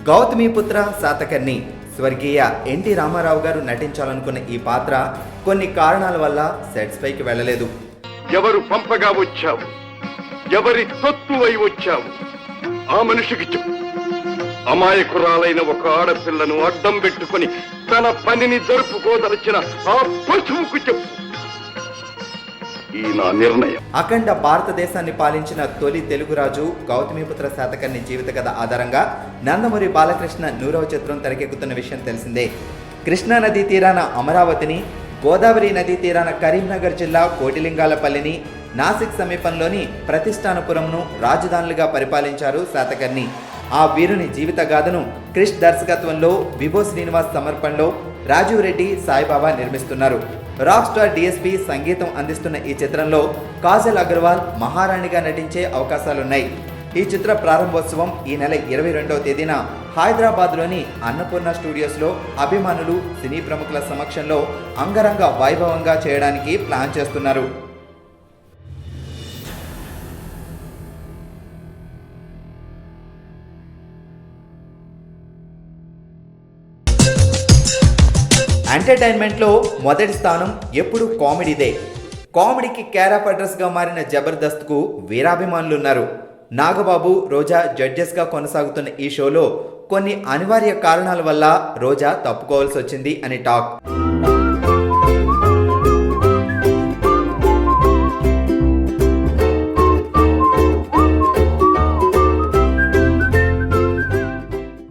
గౌతమిపుత్ర శాతకర్ణి స్వర్గీయ ఎన్టీ రామారావు గారు నటించాలనుకున్న ఈ పాత్ర కొన్ని కారణాల వల్ల సెట్స్ పైకి వెళ్ళలేదు. ఎవరు పంపగా వచ్చావు, ఎవరి తొత్తువై వచ్చావు, ఆ మనిషికి చెప్పు. అమాయకురాలైన ఒక ఆడపిల్లను అడ్డం పెట్టుకుని తన పనిని జరుపుకోదలిచిన ఆ పశువుకు చెప్పు. ఈ నా నిర్ణయం. అఖండ భారతదేశాన్ని పాలించిన తొలి తెలుగు రాజు గౌతమిపుత్ర శాతకర్ణి జీవిత కథ ఆధారంగా నందమూరి బాలకృష్ణ 100వ చిత్రం తెరకెక్కుతున్న విషయం తెలిసిందే. కృష్ణా నదీ తీరాన అమరావతిని, గోదావరి నదీ తీరాన కరీంనగర్ జిల్లా కోటిలింగాలపల్లిని, నాసిక్ సమీపంలోని ప్రతిష్టానపురంను రాజధానులుగా పరిపాలించారు శాతకర్ణి. ఆ వీరుని జీవిత గాథను క్రిష్ దర్శకత్వంలో విభో శ్రీనివాస్ సమర్పణలో రాజీవ్ రెడ్డి సాయిబాబా నిర్మిస్తున్నారు. రాక్ స్టార్ డిఎస్పి సంగీతం అందిస్తున్న ఈ చిత్రంలో కాజల్ అగర్వాల్ మహారాణిగా నటించే అవకాశాలున్నాయి. ఈ చిత్ర ప్రారంభోత్సవం ఈ నెల 22వ తేదీన హైదరాబాద్లోని అన్నపూర్ణ స్టూడియోస్లో అభిమానులు, సినీ ప్రముఖుల సమక్షంలో అంగరంగ వైభవంగా చేయడానికి ప్లాన్ చేస్తున్నారు. ఎంటర్టైన్మెంట్లో మొదటి స్థానం ఎప్పుడు కామెడీదే. కామెడీకి కేర్ ఆఫ్ అడ్రస్గా మారిన జబర్దస్త్కు వీరాభిమానులున్నారు. నాగబాబు, రోజా జడ్జెస్గా కొనసాగుతున్న ఈ షోలో కొన్ని అనివార్య కారణాల వల్ల రోజా తప్పుకోవాల్సి వచ్చింది అని టాక్.